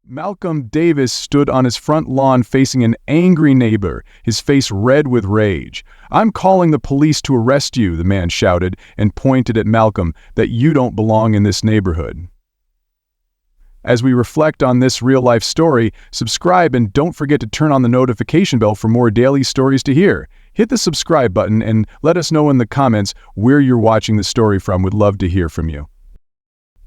Malcolm Davis stood on his front lawn facing an angry neighbor, his face red with rage. "I'm calling the police to arrest you," the man shouted and pointed at Malcolm, "that you don't belong in this neighborhood." As we reflect on this real-life story, subscribe and don't forget to turn on the notification bell for more daily stories to hear. Hit the subscribe button and let us know in the comments where you're watching the story from. We'd love to hear from you.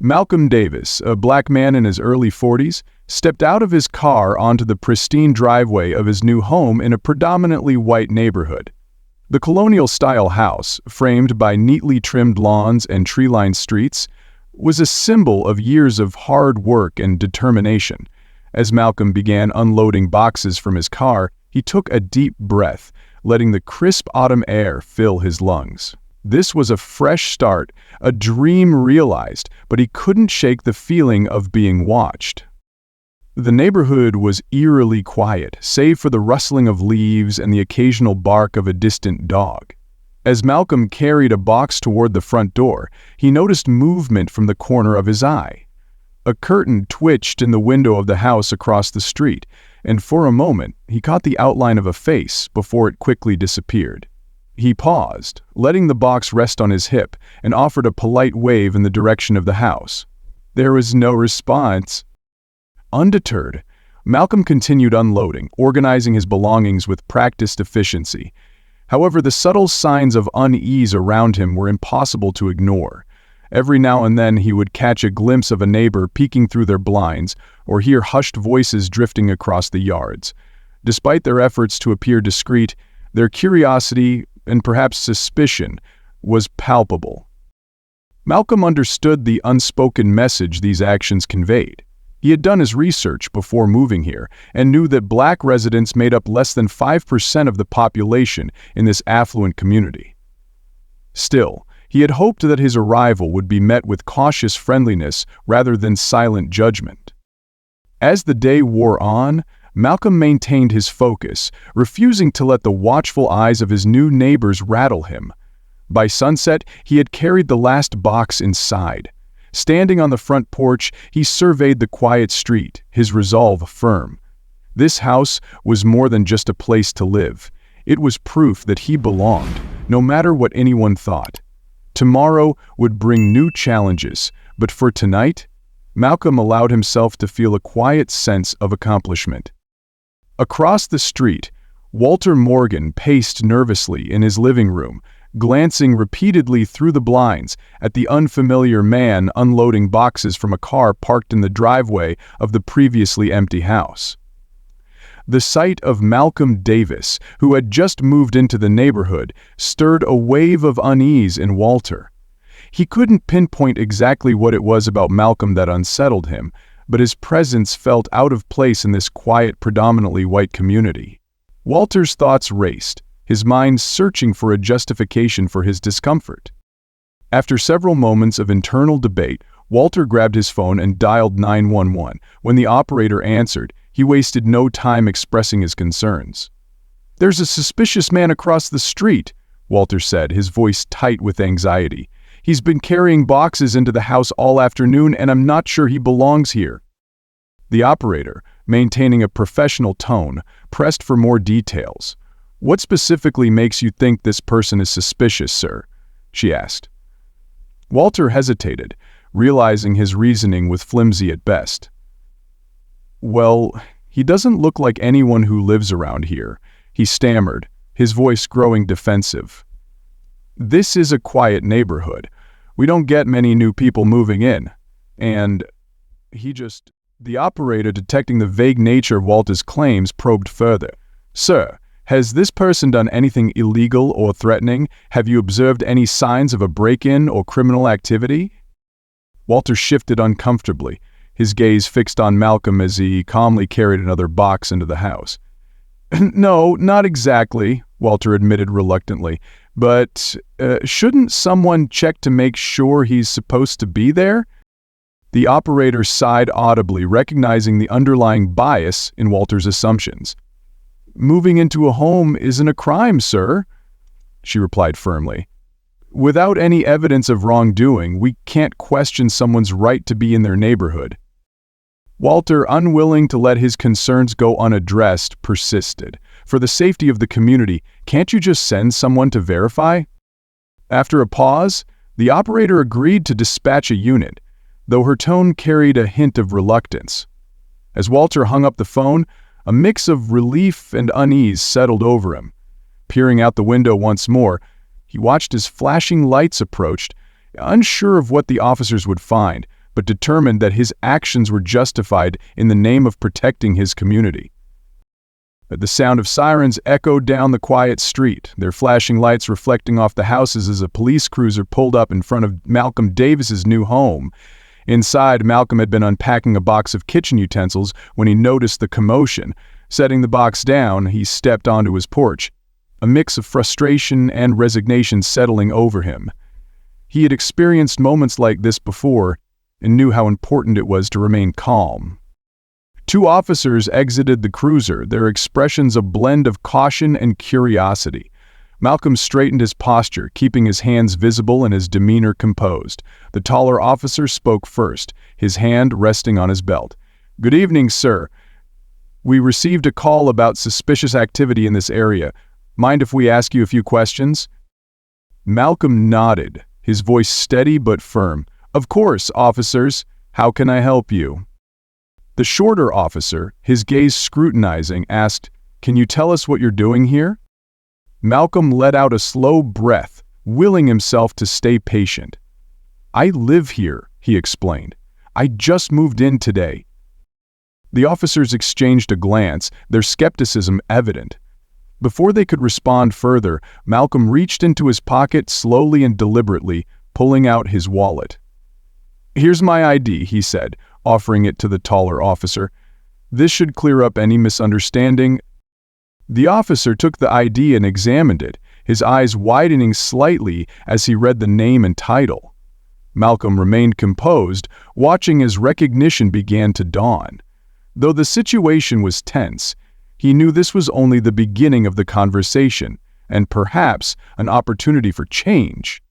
Malcolm Davis, a black man in his early 40s, stepped out of his car onto the pristine driveway of his new home in a predominantly white neighborhood. The colonial-style house, framed by neatly trimmed lawns and tree-lined streets, was a symbol of years of hard work and determination. As Malcolm began unloading boxes from his car, he took a deep breath, letting the crisp autumn air fill his lungs. This was a fresh start, a dream realized, but he couldn't shake the feeling of being watched. The neighborhood was eerily quiet, save for the rustling of leaves and the occasional bark of a distant dog. As Malcolm carried a box toward the front door, he noticed movement from the corner of his eye. A curtain twitched in the window of the house across the street, and for a moment he caught the outline of a face before it quickly disappeared. He paused, letting the box rest on his hip, and offered a polite wave in the direction of the house. There was no response. Undeterred, Malcolm continued unloading, organizing his belongings with practiced efficiency. However, the subtle signs of unease around him were impossible to ignore. Every now and then he would catch a glimpse of a neighbor peeking through their blinds or hear hushed voices drifting across the yards. Despite their efforts to appear discreet, their curiosity and perhaps suspicion was palpable. Malcolm understood the unspoken message these actions conveyed. He had done his research before moving here and knew that black residents made up less than 5% of the population in this affluent community. Still, he had hoped that his arrival would be met with cautious friendliness rather than silent judgment. As the day wore on, Malcolm maintained his focus, refusing to let the watchful eyes of his new neighbors rattle him. By sunset, he had carried the last box inside. Standing on the front porch, he surveyed the quiet street, his resolve firm. This house was more than just a place to live. It was proof that he belonged, no matter what anyone thought. Tomorrow would bring new challenges, but for tonight, Malcolm allowed himself to feel a quiet sense of accomplishment. Across the street, Walter Morgan paced nervously in his living room, glancing repeatedly through the blinds at the unfamiliar man unloading boxes from a car parked in the driveway of the previously empty house. The sight of Malcolm Davis, who had just moved into the neighborhood, stirred a wave of unease in Walter. He couldn't pinpoint exactly what it was about Malcolm that unsettled him, but his presence felt out of place in this quiet, predominantly white community. Walter's thoughts raced, his mind searching for a justification for his discomfort. After several moments of internal debate, Walter grabbed his phone and dialed 911. When the operator answered, he wasted no time expressing his concerns. "There's a suspicious man across the street," Walter said, his voice tight with anxiety. "He's been carrying boxes into the house all afternoon, and I'm not sure he belongs here." The operator, maintaining a professional tone, pressed for more details. "What specifically makes you think this person is suspicious, sir?" she asked. Walter hesitated, realizing his reasoning was flimsy at best. "Well, he doesn't look like anyone who lives around here," he stammered, his voice growing defensive. "This is a quiet neighborhood. We don't get many new people moving in. And The operator, detecting the vague nature of Walter's claims, probed further. "Sir, has this person done anything illegal or threatening? Have you observed any signs of a break-in or criminal activity?" Walter shifted uncomfortably, his gaze fixed on Malcolm as he calmly carried another box into the house. "No, not exactly," Walter admitted reluctantly. "But shouldn't someone check to make sure he's supposed to be there?" The operator sighed audibly, recognizing the underlying bias in Walter's assumptions. "Moving into a home isn't a crime, sir," she replied firmly. "Without any evidence of wrongdoing, we can't question someone's right to be in their neighborhood." Walter, unwilling to let his concerns go unaddressed, persisted. For the safety of the community, can't you just send someone to verify? After a pause, the operator agreed to dispatch a unit, though her tone carried a hint of reluctance. As Walter hung up the phone, a mix of relief and unease settled over him. Peering out the window once more, he watched as flashing lights approached, unsure of what the officers would find, but determined that his actions were justified in the name of protecting his community. The sound of sirens echoed down the quiet street, their flashing lights reflecting off the houses as a police cruiser pulled up in front of Malcolm Davis's new home. Inside, Malcolm had been unpacking a box of kitchen utensils when he noticed the commotion. Setting the box down, he stepped onto his porch, a mix of frustration and resignation settling over him. He had experienced moments like this before and knew how important it was to remain calm. Two officers exited the cruiser, their expressions a blend of caution and curiosity. Malcolm straightened his posture, keeping his hands visible and his demeanor composed. The taller officer spoke first, his hand resting on his belt. "Good evening, sir. We received a call about suspicious activity in this area. Mind if we ask you a few questions?" Malcolm nodded, his voice steady but firm. "Of course, officers. How can I help you?" The shorter officer, his gaze scrutinizing, asked, "Can you tell us what you're doing here?" Malcolm let out a slow breath, willing himself to stay patient. "I live here," he explained. "I just moved in today." The officers exchanged a glance, their skepticism evident. Before they could respond further, Malcolm reached into his pocket slowly and deliberately, pulling out his wallet. "Here's my ID," he said, offering it to the taller officer. "This should clear up any misunderstanding." The officer took the ID and examined it, his eyes widening slightly as he read the name and title. Malcolm remained composed, watching as recognition began to dawn. Though the situation was tense, he knew this was only the beginning of the conversation, and perhaps an opportunity for change.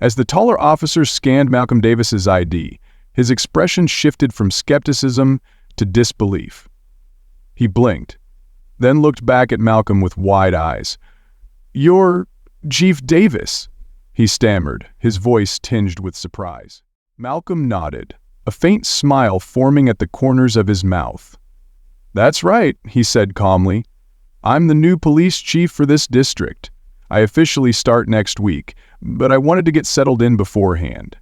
As the taller officer scanned Malcolm Davis's ID, his expression shifted from skepticism to disbelief. He blinked, then looked back at Malcolm with wide eyes. "You're Chief Davis," he stammered, his voice tinged with surprise. Malcolm nodded, a faint smile forming at the corners of his mouth. "That's right," he said calmly. "I'm the new police chief for this district. I officially start next week, but I wanted to get settled in beforehand."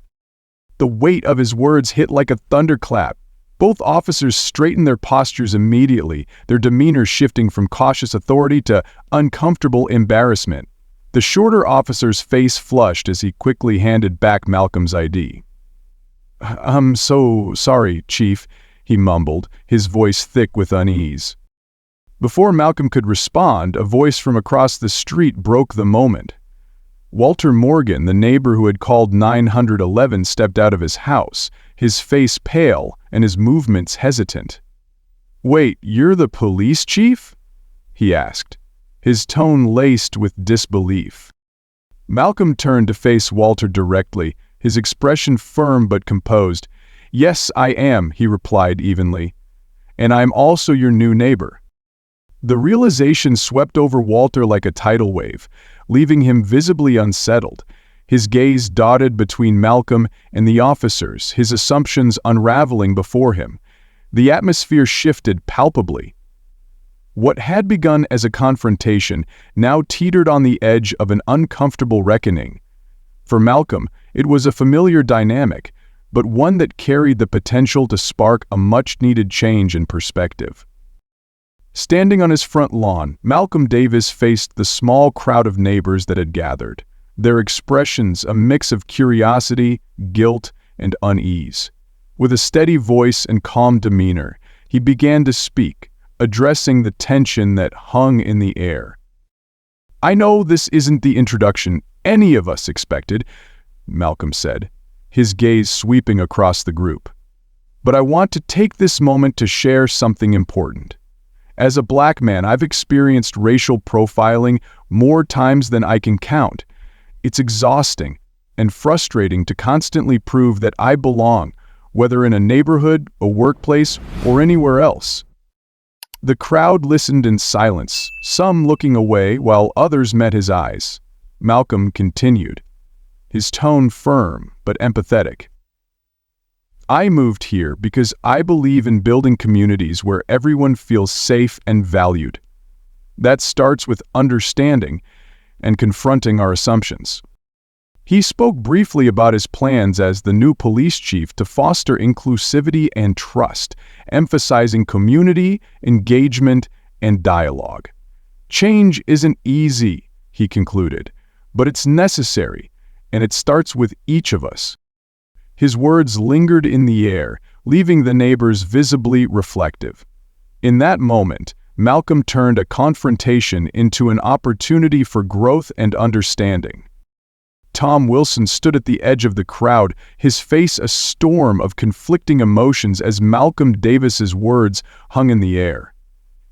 The weight of his words hit like a thunderclap. Both officers straightened their postures immediately, their demeanor shifting from cautious authority to uncomfortable embarrassment. The shorter officer's face flushed as he quickly handed back Malcolm's ID. "I'm so sorry, Chief," he mumbled, his voice thick with unease. Before Malcolm could respond, a voice from across the street broke the moment. Walter Morgan, the neighbor who had called 911, stepped out of his house, his face pale and his movements hesitant. "Wait, you're the police chief?" he asked, his tone laced with disbelief. Malcolm turned to face Walter directly, his expression firm but composed. "Yes, I am," he replied evenly. "And I'm also your new neighbor." The realization swept over Walter like a tidal wave, leaving him visibly unsettled. His gaze dotted between Malcolm and the officers, his assumptions unraveling before him. The atmosphere shifted palpably. What had begun as a confrontation now teetered on the edge of an uncomfortable reckoning. For Malcolm, it was a familiar dynamic, but one that carried the potential to spark a much-needed change in perspective. Standing on his front lawn, Malcolm Davis faced the small crowd of neighbors that had gathered, their expressions a mix of curiosity, guilt, and unease. With a steady voice and calm demeanor, he began to speak, addressing the tension that hung in the air. "I know this isn't the introduction any of us expected," Malcolm said, his gaze sweeping across the group. "But I want to take this moment to share something important. As a black man, I've experienced racial profiling more times than I can count. It's exhausting and frustrating to constantly prove that I belong, whether in a neighborhood, a workplace, or anywhere else. The crowd listened in silence, some looking away while others met his eyes. Malcolm continued, his tone firm but empathetic. I moved here because I believe in building communities where everyone feels safe and valued. That starts with understanding and confronting our assumptions. He spoke briefly about his plans as the new police chief to foster inclusivity and trust, emphasizing community, engagement, and dialogue. Change isn't easy, he concluded, but it's necessary, and it starts with each of us. His words lingered in the air, leaving the neighbors visibly reflective. In that moment, Malcolm turned a confrontation into an opportunity for growth and understanding. Tom Wilson stood at the edge of the crowd, his face a storm of conflicting emotions as Malcolm Davis's words hung in the air.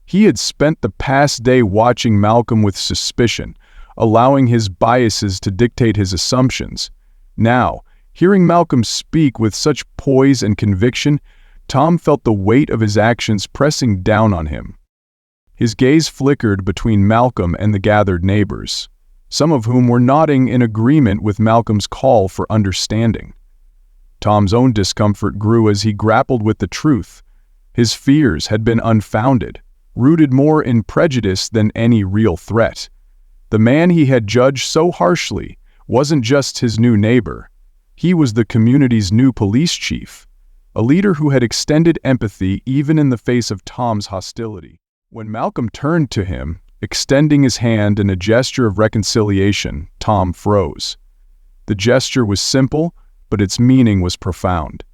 He had spent the past day watching Malcolm with suspicion, allowing his biases to dictate his assumptions. Now, hearing Malcolm speak with such poise and conviction, Tom felt the weight of his actions pressing down on him. His gaze flickered between Malcolm and the gathered neighbors, some of whom were nodding in agreement with Malcolm's call for understanding. Tom's own discomfort grew as he grappled with the truth. His fears had been unfounded, rooted more in prejudice than any real threat. The man he had judged so harshly wasn't just his new neighbor. He was the community's new police chief, a leader who had extended empathy even in the face of Tom's hostility. When Malcolm turned to him, extending his hand in a gesture of reconciliation, Tom froze. The gesture was simple, but its meaning was profound.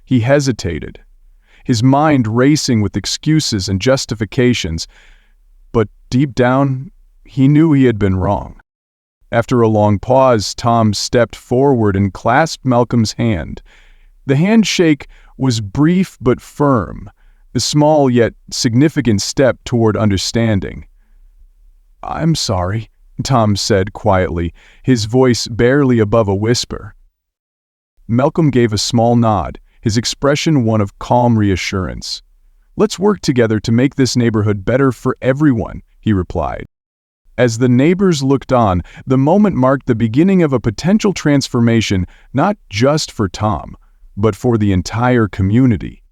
He hesitated, his mind racing with excuses and justifications, but deep down, he knew he had been wrong. After a long pause, Tom stepped forward and clasped Malcolm's hand. The handshake was brief but firm, a small yet significant step toward understanding. "I'm sorry," Tom said quietly, his voice barely above a whisper. Malcolm gave a small nod, his expression one of calm reassurance. "Let's work together to make this neighborhood better for everyone," he replied. As the neighbors looked on, the moment marked the beginning of a potential transformation not just for Tom, but for the entire community.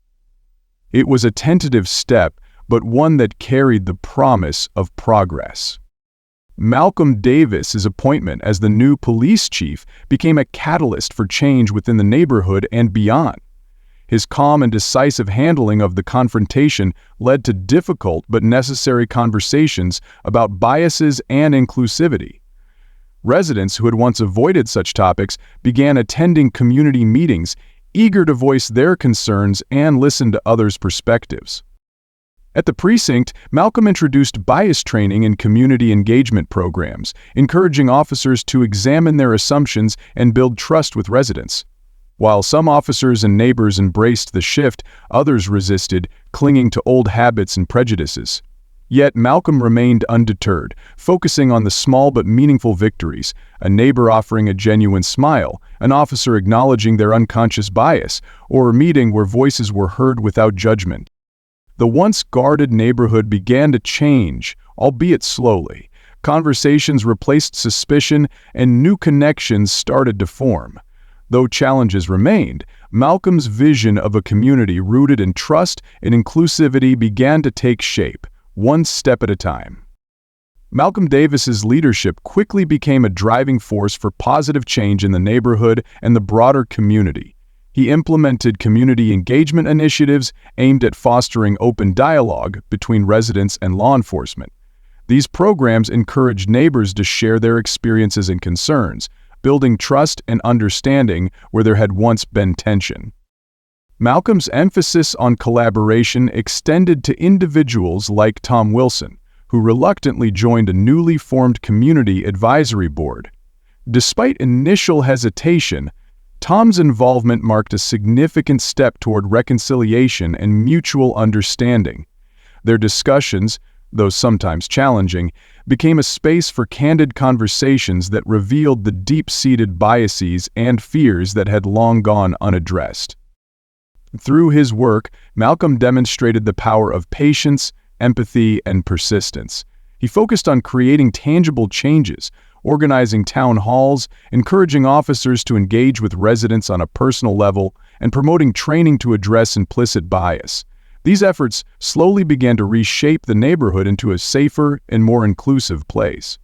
It was a tentative step, but one that carried the promise of progress. Malcolm Davis's appointment as the new police chief became a catalyst for change within the neighborhood and beyond. His calm and decisive handling of the confrontation led to difficult but necessary conversations about biases and inclusivity. Residents who had once avoided such topics began attending community meetings, eager to voice their concerns and listen to others' perspectives. At the precinct, Malcolm introduced bias training and community engagement programs, encouraging officers to examine their assumptions and build trust with residents. While some officers and neighbors embraced the shift, others resisted, clinging to old habits and prejudices. Yet Malcolm remained undeterred, focusing on the small but meaningful victories, a neighbor offering a genuine smile, an officer acknowledging their unconscious bias, or a meeting where voices were heard without judgment. The once guarded neighborhood began to change, albeit slowly. Conversations replaced suspicion, and new connections started to form. Though challenges remained, Malcolm's vision of a community rooted in trust and inclusivity began to take shape, one step at a time. Malcolm Davis's leadership quickly became a driving force for positive change in the neighborhood and the broader community. He implemented community engagement initiatives aimed at fostering open dialogue between residents and law enforcement. These programs encouraged neighbors to share their experiences and concerns, building trust and understanding where there had once been tension. Malcolm's emphasis on collaboration extended to individuals like Tom Wilson, who reluctantly joined a newly formed community advisory board. Despite initial hesitation, Tom's involvement marked a significant step toward reconciliation and mutual understanding. Their discussions, though sometimes challenging, became a space for candid conversations that revealed the deep-seated biases and fears that had long gone unaddressed. Through his work, Malcolm demonstrated the power of patience, empathy, and persistence. He focused on creating tangible changes, organizing town halls, encouraging officers to engage with residents on a personal level, and promoting training to address implicit bias. These efforts slowly began to reshape the neighborhood into a safer and more inclusive place.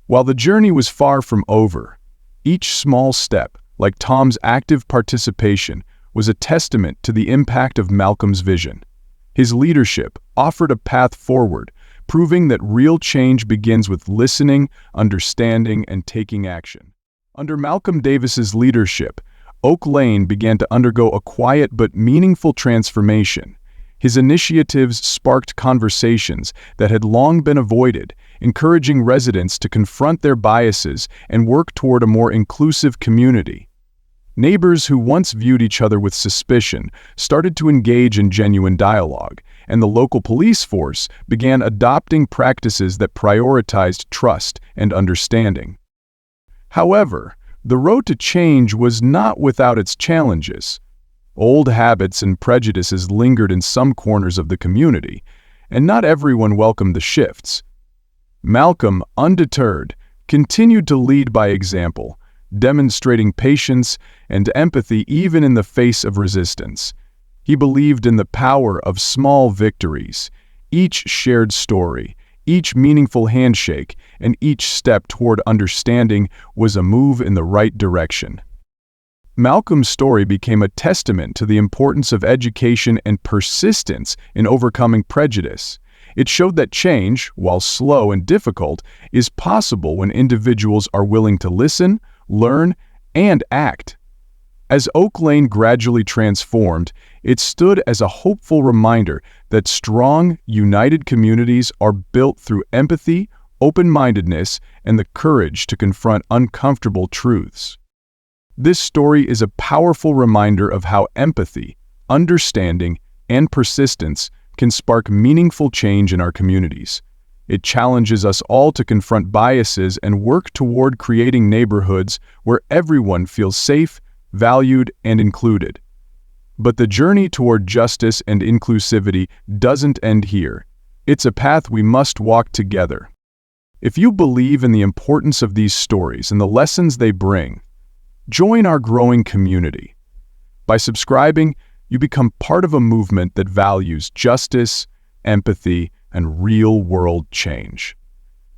While the journey was far from over, each small step, like Tom's active participation, was a testament to the impact of Malcolm's vision. His leadership offered a path forward, proving that real change begins with listening, understanding, and taking action. Under Malcolm Davis's leadership, Oak Lane began to undergo a quiet but meaningful transformation. His initiatives sparked conversations that had long been avoided, encouraging residents to confront their biases and work toward a more inclusive community. Neighbors who once viewed each other with suspicion started to engage in genuine dialogue, and the local police force began adopting practices that prioritized trust and understanding. However, the road to change was not without its challenges. Old habits and prejudices lingered in some corners of the community, and not everyone welcomed the shifts. Malcolm, undeterred, continued to lead by example, demonstrating patience and empathy even in the face of resistance. He believed in the power of small victories, each shared story, each meaningful handshake, and each step toward understanding was a move in the right direction. Malcolm's story became a testament to the importance of education and persistence in overcoming prejudice. It showed that change, while slow and difficult, is possible when individuals are willing to listen, learn, and act. As Oak Lane gradually transformed, it stood as a hopeful reminder that strong, united communities are built through empathy, open-mindedness, and the courage to confront uncomfortable truths. This story is a powerful reminder of how empathy, understanding, and persistence can spark meaningful change in our communities. It challenges us all to confront biases and work toward creating neighborhoods where everyone feels safe, valued, and included. But the journey toward justice and inclusivity doesn't end here. It's a path we must walk together. If you believe in the importance of these stories and the lessons they bring, join our growing community. By subscribing, you become part of a movement that values justice, empathy, and real-world change.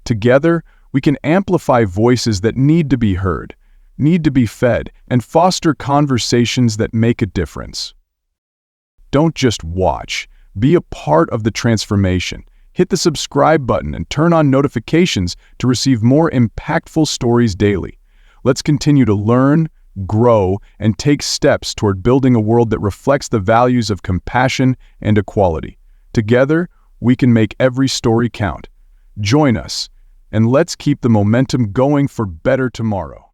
Together, we can amplify voices that need to be heard, need to be fed, and foster conversations that make a difference. Don't just watch, be a part of the transformation. Hit the subscribe button and turn on notifications to receive more impactful stories daily. Let's continue to learn, grow, and take steps toward building a world that reflects the values of compassion and equality. Together, we can make every story count. Join us, and let's keep the momentum going for better tomorrow.